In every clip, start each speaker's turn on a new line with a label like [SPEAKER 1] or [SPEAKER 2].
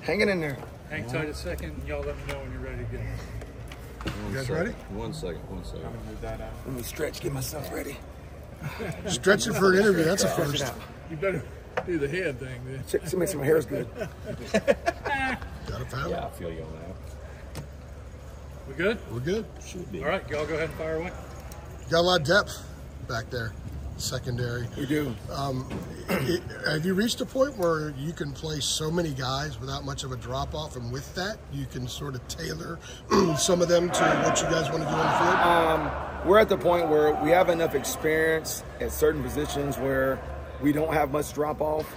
[SPEAKER 1] Hanging in there.
[SPEAKER 2] Hang tight a second, and y'all let me know when you're ready to go.
[SPEAKER 3] You guys ready?
[SPEAKER 4] 1 second.
[SPEAKER 2] I'm gonna move that out.
[SPEAKER 1] Let me stretch, get myself ready.
[SPEAKER 3] Stretching for an interview, that's a
[SPEAKER 1] Stretch it
[SPEAKER 3] first.
[SPEAKER 1] out.
[SPEAKER 2] You better do the head thing then.
[SPEAKER 1] Check, see, make sure my hair is good.
[SPEAKER 3] Got a foul?
[SPEAKER 4] Yeah, I feel you on that.
[SPEAKER 2] We good?
[SPEAKER 3] We're good.
[SPEAKER 4] Should be.
[SPEAKER 2] All right, y'all go ahead and fire away.
[SPEAKER 3] Got a lot of depth back there, secondary.
[SPEAKER 1] We do.
[SPEAKER 3] Have you reached a point where you can play so many guys without much of a drop-off, and with that, you can sort of tailor some of them to what you guys want to do on the field?
[SPEAKER 1] We're at the point where we have enough experience at certain positions where we don't have much drop-off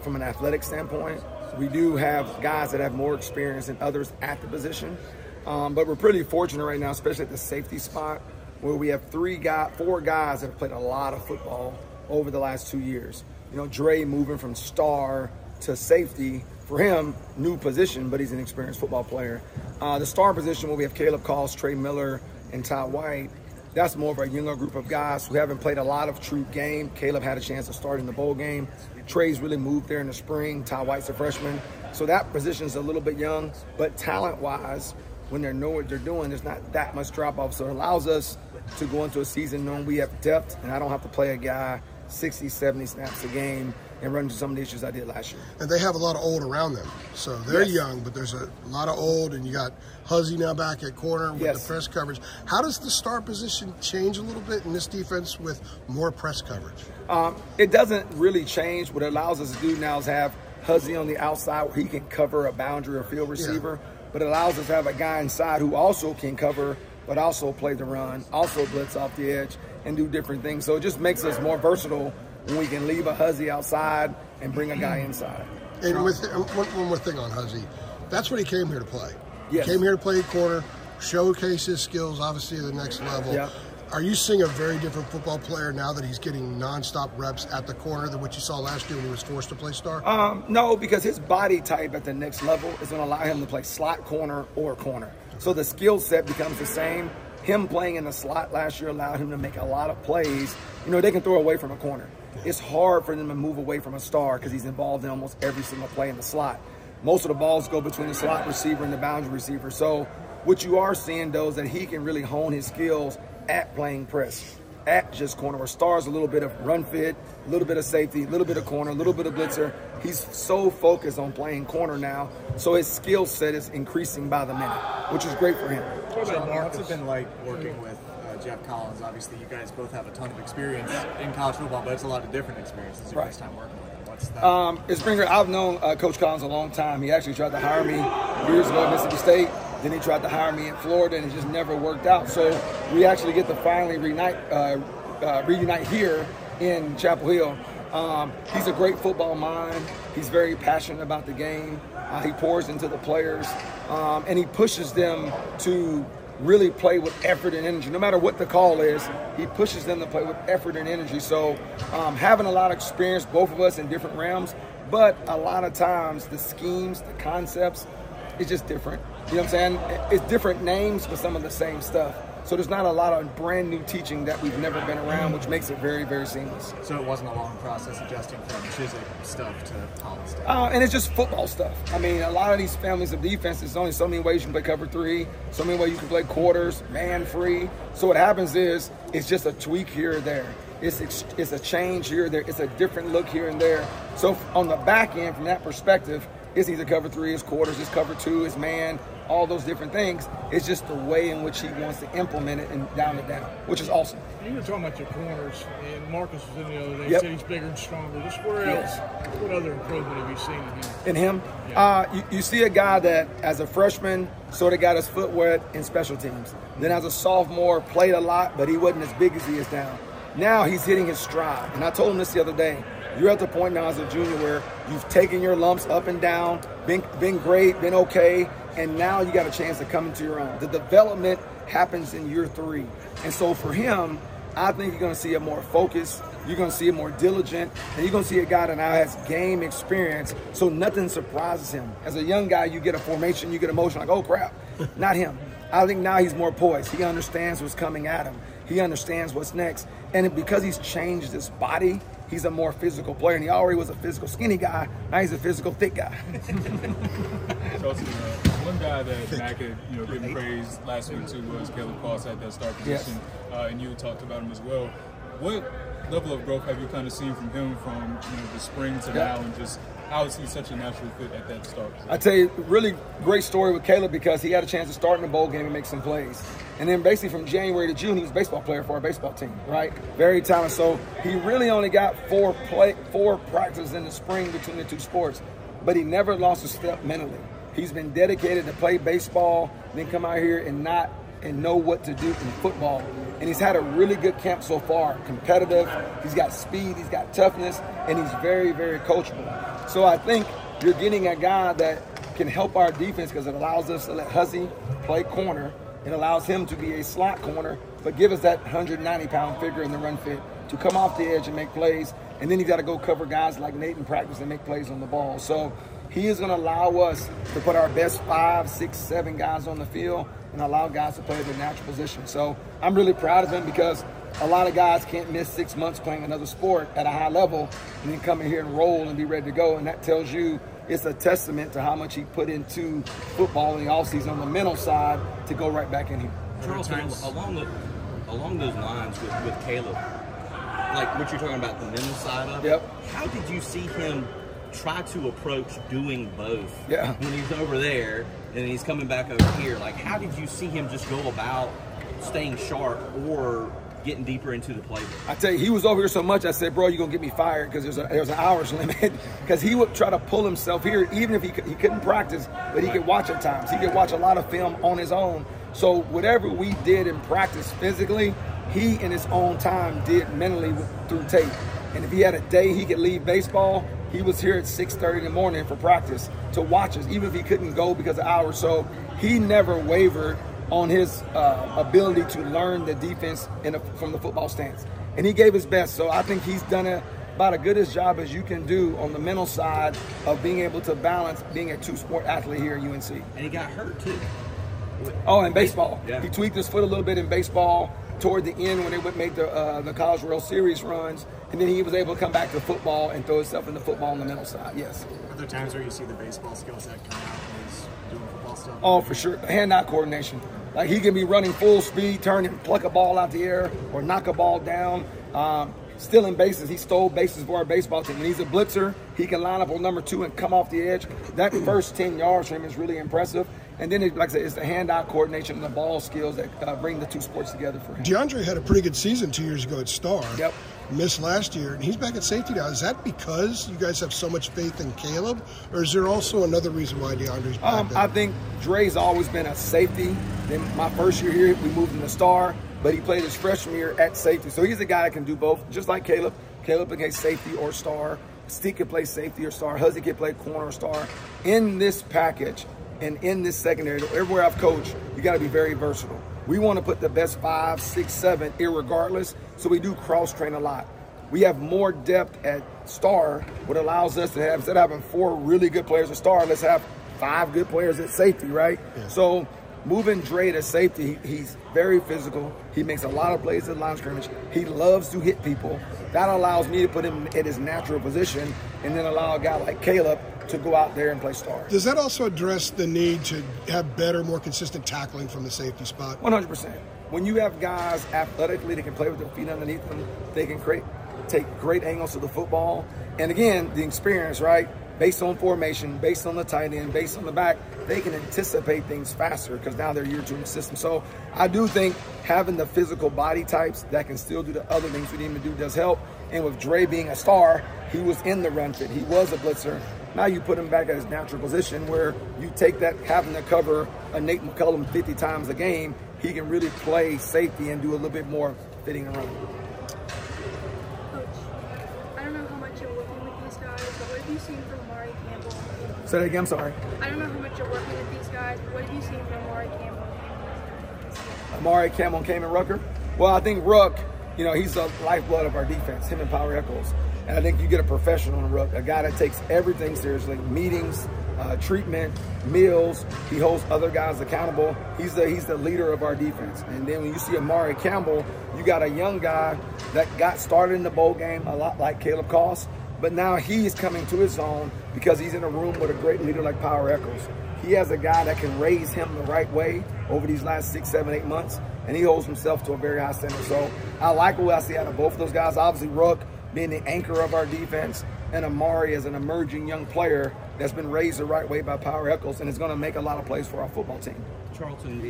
[SPEAKER 1] from an athletic standpoint. We do have guys that have more experience than others at the position. But we're pretty fortunate right now, especially at the safety spot, where we have 4 guys that have played a lot of football over the last 2 years. You know, Dre moving from star to safety, for him, new position, but he's an experienced football player. The star position where we have Caleb Calls, Trey Miller, and Ty White, that's more of a younger group of guys who haven't played a lot of true game. Caleb had a chance to start in the bowl game. Trey's really moved there in the spring. Ty White's a freshman. So that position's a little bit young, but talent-wise, when they know what they're doing, there's not that much drop-off. So it allows us to go into a season knowing we have depth, and I don't have to play a guy 60, 70 snaps a game and run into some of the issues I did last year.
[SPEAKER 3] And they have a lot of old around them. So they're young, but there's a lot of old, and you got Huzzy now back at corner with the press coverage. How does the star position change a little bit in this defense with more press coverage?
[SPEAKER 1] It doesn't really change. What it allows us to do now is have Huzzy on the outside where he can cover a boundary or field receiver, but it allows us to have a guy inside who also can cover but also play the run, also blitz off the edge, and do different things. So it just makes us more versatile when we can leave a Huzzy outside and bring a guy inside.
[SPEAKER 3] And with one more thing on Huzzy, that's what he came here to play.
[SPEAKER 1] Yes.
[SPEAKER 3] He came here to play corner, showcase his skills, obviously, at the next level.
[SPEAKER 1] Yep.
[SPEAKER 3] Are you seeing a very different football player now that he's getting nonstop reps at the corner than what you saw last year when he was forced to play star?
[SPEAKER 1] No, because his body type at the next level is going to allow him to play slot corner or corner. So the skill set becomes the same. Him playing in the slot last year allowed him to make a lot of plays. You know, they can throw away from a corner. It's hard for them to move away from a star because he's involved in almost every single play in the slot. Most of the balls go between the slot receiver and the boundary receiver. So what you are seeing, though, is that he can really hone his skills at playing press, at just corner, where Star's a little bit of run fit, a little bit of safety, a little bit of corner, a little bit of blitzer. He's so focused on playing corner now, so his skill set is increasing by the minute, which is great for him.
[SPEAKER 5] What's it been like working with Jeff Collins? Obviously, you guys both have a ton of experience in college football, but it's a lot of different experiences. Your first time working with him. What's that?
[SPEAKER 1] It's been great. I've known Coach Collins a long time. He actually tried to hire me years ago at Mississippi State. Then he tried to hire me in Florida, and it just never worked out. So we actually get to finally reunite here in Chapel Hill. He's a great football mind. He's very passionate about the game. He pours into the players, and he pushes them to really play with effort and energy. No matter what the call is, he pushes them to play with effort and energy. So having a lot of experience, both of us in different realms, but a lot of times the schemes, the concepts, it's just different. You know what I'm saying? It's different names, but some of the same stuff. So there's not a lot of brand new teaching that we've never been around, which makes it very, very seamless.
[SPEAKER 5] So it wasn't a long process adjusting from Chiswick stuff to Collins stuff?
[SPEAKER 1] And it's just football stuff. I mean, a lot of these families of defense, there's only so many ways you can play cover 3, so many ways you can play quarters, man free. So what happens is, it's just a tweak here or there. It's a change here or there. It's a different look here and there. So on the back end, from that perspective, it's either cover 3, it's quarters, it's cover 2, it's man, all those different things. It's just the way in which he wants to implement it and down, which is awesome.
[SPEAKER 2] You were talking about your corners, and Marcus was in the other day. He said he's bigger and stronger. Just where else? What other improvement have you seen in him?
[SPEAKER 1] In him?
[SPEAKER 2] Yeah.
[SPEAKER 1] You see a guy that, as a freshman, sort of got his foot wet in special teams. Then as a sophomore, played a lot, but he wasn't as big as he is now. Now he's hitting his stride. And I told him this the other day. You're at the point now as a junior where you've taken your lumps up and down, been great, been okay, and now you got a chance to come into your own. The development happens in year 3. And so for him, I think you're going to see a more focused, you're going to see a more diligent, and you're going to see a guy that now has game experience, so nothing surprises him. As a young guy, you get a formation, you get emotion, like, oh, crap. Not him. I think now he's more poised. He understands what's coming at him. He understands what's next. And because he's changed his body, he's a more physical player. And he already was a physical skinny guy. Now he's a physical thick guy.
[SPEAKER 6] Charlton, one guy that Mac had given praise last week too was Caleb Cross at that start position, and you talked about him as well. What level of growth have you kind of seen from him from the spring to now, and just how is he such a natural fit at that start position?
[SPEAKER 1] I tell you, really great story with Caleb because he had a chance to start in the bowl game and make some plays. And then basically from January to June, he was a baseball player for our baseball team, right? Very talented. So he really only got four practices in the spring between the two sports, but he never lost a step mentally. He's been dedicated to play baseball, then come out here and know what to do in football. And he's had a really good camp so far, competitive. He's got speed, he's got toughness, and he's very, very coachable. So I think you're getting a guy that can help our defense because it allows us to let Huzzy play corner. It allows him to be a slot corner, but give us that 190-pound figure in the run fit to come off the edge and make plays. And then he's got to go cover guys like Nate in practice and make plays on the ball. So he is going to allow us to put our best 5, 6, 7 guys on the field and allow guys to play their natural position. So I'm really proud of him because a lot of guys can't miss 6 months playing another sport at a high level and then come in here and roll and be ready to go. And that tells you it's a testament to how much he put into football in the offseason on the mental side to go right back in here.
[SPEAKER 4] Charlton, along those lines with Caleb, like what you're talking about, the mental side of it, how did you see him try to approach doing both when he's over there and he's coming back over here? Like, how did you see him just go about staying sharp or getting deeper into the playbook?
[SPEAKER 1] I tell you, he was over here so much, I said, bro, you're going to get me fired because there's an hours limit. Because he would try to pull himself here, even if he couldn't practice, but he could watch at times. He could watch a lot of film on his own. So whatever we did in practice physically, he in his own time did mentally through tape. And if he had a day he could leave baseball, he was here at 6:30 in the morning for practice to watch us, even if he couldn't go because of hours. So he never wavered on his ability to learn the defense from the football stance. And he gave his best. So I think he's done about as good a job as you can do on the mental side of being able to balance being a two-sport athlete here at UNC.
[SPEAKER 4] And he got hurt too.
[SPEAKER 1] Oh, in baseball.
[SPEAKER 4] Yeah.
[SPEAKER 1] He tweaked his foot a little bit in baseball toward the end when they would make the College World Series runs. And then he was able to come back to football and throw himself into football on the mental side, yes.
[SPEAKER 5] Are there times where you see the baseball skill set come out when he's doing football stuff?
[SPEAKER 1] Oh, for sure. Hand-eye coordination. Like, he can be running full speed, turn and pluck a ball out the air or knock a ball down. Stealing bases. He stole bases for our baseball team. When he's a blitzer, he can line up on number 2 and come off the edge. That first 10 yards for him is really impressive. And then, like I said, it's the hand-eye coordination and the ball skills that bring the two sports together for him.
[SPEAKER 3] DeAndre had a pretty good season 2 years ago at Star.
[SPEAKER 1] Yep.
[SPEAKER 3] Missed last year, and he's back at safety now. Is that because you guys have so much faith in Caleb, or is there also another reason why DeAndre's back?
[SPEAKER 1] I think Dre's always been a safety. Then my first year here, we moved him to Star, but he played his freshman year at safety. So he's a guy that can do both, just like Caleb. Caleb can play safety or star. Stick can play safety or star. Huzzy can play corner or star. In this package and in this secondary, everywhere I've coached, you got to be very versatile. We want to put the best 5, 6, 7, irregardless, so we do cross-train a lot. We have more depth at star, what allows us to have, instead of having 4 really good players at star, let's have 5 good players at safety, right? Yeah. So moving Dre to safety, he's very physical. He makes a lot of plays at line scrimmage. He loves to hit people. That allows me to put him at his natural position and then allow a guy like Caleb to go out there and play star.
[SPEAKER 3] Does that also address the need to have better, more consistent tackling from the safety spot?
[SPEAKER 1] 100%. When you have guys athletically that can play with their feet underneath them, they can take great angles to the football. And again, the experience, right? Based on formation, based on the tight end, based on the back, they can anticipate things faster because now they're year 2 in the system. So I do think having the physical body types that can still do the other things we need to do does help. And with Dre being a star, he was in the run fit. He was a blitzer. Now you put him back at his natural position where you take that, having to cover a Nate McCullum 50 times a game, he can really play safety and do a little bit more fitting around.
[SPEAKER 7] Coach, I don't know how much you're working with these guys, but what have you seen from Amari Campbell?
[SPEAKER 1] Say that again, I'm sorry.
[SPEAKER 7] I don't know how much you're working with these guys, but what have you seen from Amari Campbell?
[SPEAKER 1] Amari Campbell came in Rucker? Well, I think Ruck, he's the lifeblood of our defense, him and Power Echols. And I think you get a professional in Ruck, a guy that takes everything seriously, meetings, treatment, meals. He holds other guys accountable. He's the leader of our defense. And then when you see Amari Campbell, you got a young guy that got started in the bowl game a lot like Caleb Koss, but now he's coming to his own because he's in a room with a great leader like Power Echols. He has a guy that can raise him the right way over these last 6, 7, 8 months, and he holds himself to a very high standard. So I like what I see out of both of those guys. Obviously, Rook being the anchor of our defense, and Amari as an emerging young player that's been raised the right way by Power Echols and is going to make a lot of plays for our football team.
[SPEAKER 4] Charlton,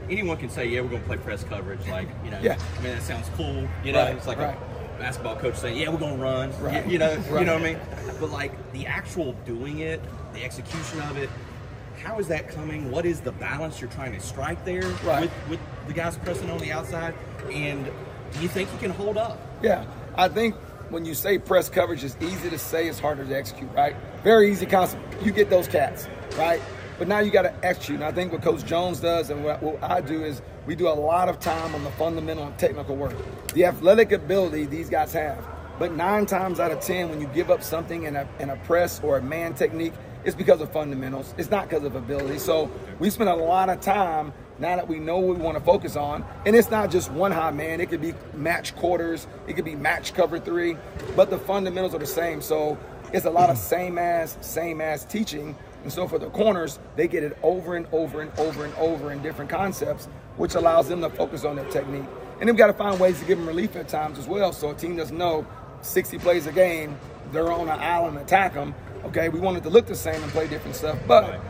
[SPEAKER 4] anyone can say, yeah, we're going to play press coverage. Like, you know,
[SPEAKER 1] yeah.
[SPEAKER 4] I mean, that sounds cool. You know, it's like a basketball coach saying, yeah, we're going to run.
[SPEAKER 1] Right.
[SPEAKER 4] You know what I mean? But, like, the actual doing it, the execution of it, how is that coming? What is the balance you're trying to strike there with the guys pressing on the outside? And do you think you can hold up?
[SPEAKER 1] Yeah, I think when you say press coverage, it's easy to say, it's harder to execute, right? Very easy concept. You get those cats, right? But now you got to execute. And I think what Coach Jones does and what I do is we do a lot of time on the fundamental and technical work. The athletic ability these guys have. But 9 times out of 10, when you give up something in a press or a man technique, it's because of fundamentals. It's not because of ability. So we spend a lot of time now that we know what we want to focus on. And it's not just one high man. It could be match quarters. It could be match cover 3. But the fundamentals are the same. So it's a lot of same as teaching. And so for the corners, they get it over and over and over and over in different concepts, which allows them to focus on their technique. And they've got to find ways to give them relief at times as well. So a team doesn't know 60 plays a game, they're on an island and attack them. Okay, we want it to look the same and play different stuff. But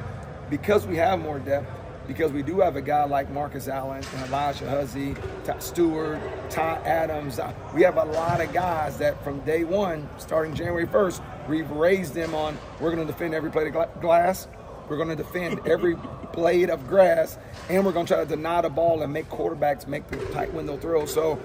[SPEAKER 1] because we have more depth, because we do have a guy like Marcus Allen and Elijah Huzzy, Stewart, Ty Adams, we have a lot of guys that from day one, starting January 1st, we've raised them on, we're going to defend every blade of glass, we're going to defend every blade of grass, and we're going to try to deny the ball and make quarterbacks make the tight window throws. So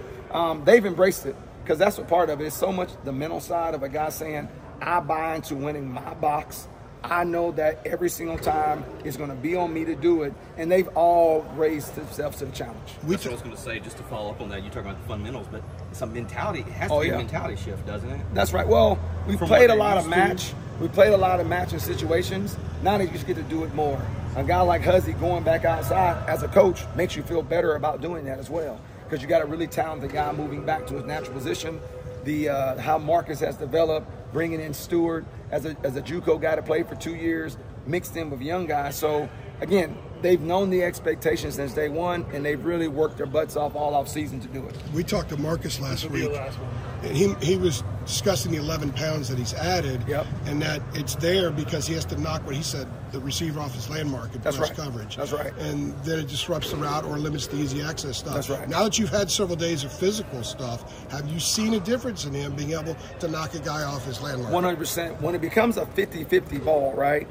[SPEAKER 1] they've embraced it because that's what part of it is so much the mental side of a guy saying, I buy into winning my box. I know that every single time it's going to be on me to do it, and they've all raised themselves to the challenge.
[SPEAKER 4] That's what I was going to say, just to follow up on that. You talk about the fundamentals, but it's a mentality. It has to be a mentality shift, doesn't it?
[SPEAKER 1] That's right. Well, we played a lot of match. We played a lot of matching situations. Now they just get to do it more. A guy like Huzzy going back outside as a coach makes you feel better about doing that as well, because you got a really talented guy moving back to his natural position. How Marcus has developed, bringing in Stewart as a JUCO guy to play for 2 years, mixed in with young guys. So again, they've known the expectations since day one, and they've really worked their butts off all off season to do it.
[SPEAKER 3] We talked to Marcus last week, and he was discussing the 11 pounds that he's added, and that it's there because he has to knock what he said, the receiver off his landmark and press coverage.
[SPEAKER 1] That's right.
[SPEAKER 3] And then it disrupts the route or limits the easy access stuff.
[SPEAKER 1] That's right.
[SPEAKER 3] Now that you've had several days of physical stuff, have you seen a difference in him being able to knock a guy off his landmark?
[SPEAKER 1] 100%. When it becomes a 50-50 ball, right,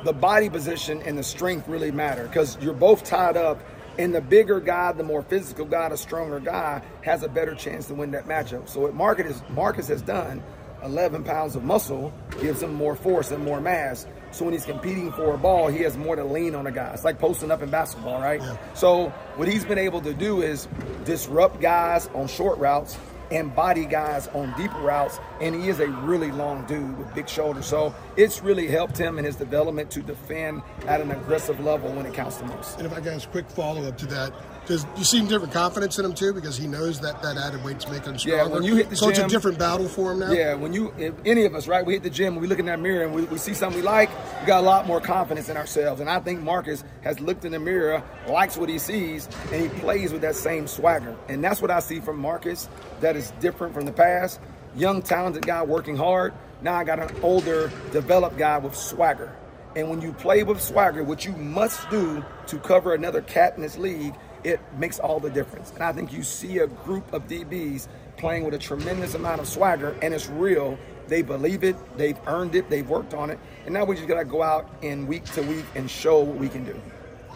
[SPEAKER 1] the body position and the strength really matter because you're both tied up, and the bigger guy, the more physical guy, the stronger guy has a better chance to win that matchup. So what Marcus has done, 11 pounds of muscle gives him more force and more mass. So when he's competing for a ball, he has more to lean on a guy. It's like posting up in basketball, right? Yeah. So what he's been able to do is disrupt guys on short routes and body guys on deeper routes, and he is a really long dude with big shoulders. So it's really helped him in his development to defend at an aggressive level when it counts the most.
[SPEAKER 3] And if I got a quick follow-up to that, because you see different confidence in him too, because he knows that added weight's making him stronger.
[SPEAKER 1] Yeah, when you hit the gym,
[SPEAKER 3] it's a different battle for him now.
[SPEAKER 1] Yeah, if any of us, right, we hit the gym, we look in that mirror and we see something we like, we got a lot more confidence in ourselves. And I think Marcus has looked in the mirror, likes what he sees, and he plays with that same swagger. And that's what I see from Marcus that is different from the past. Young, talented guy working hard. Now I got an older, developed guy with swagger. And when you play with swagger, what you must do to cover another cat in this league, it makes all the difference. And I think you see a group of DBs playing with a tremendous amount of swagger, and it's real. They believe it, they've earned it, they've worked on it, and now we just gotta go out in week to week and show what we can do.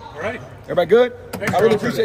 [SPEAKER 2] All right.
[SPEAKER 1] Everybody good?
[SPEAKER 2] Thanks,
[SPEAKER 1] I really appreciate it.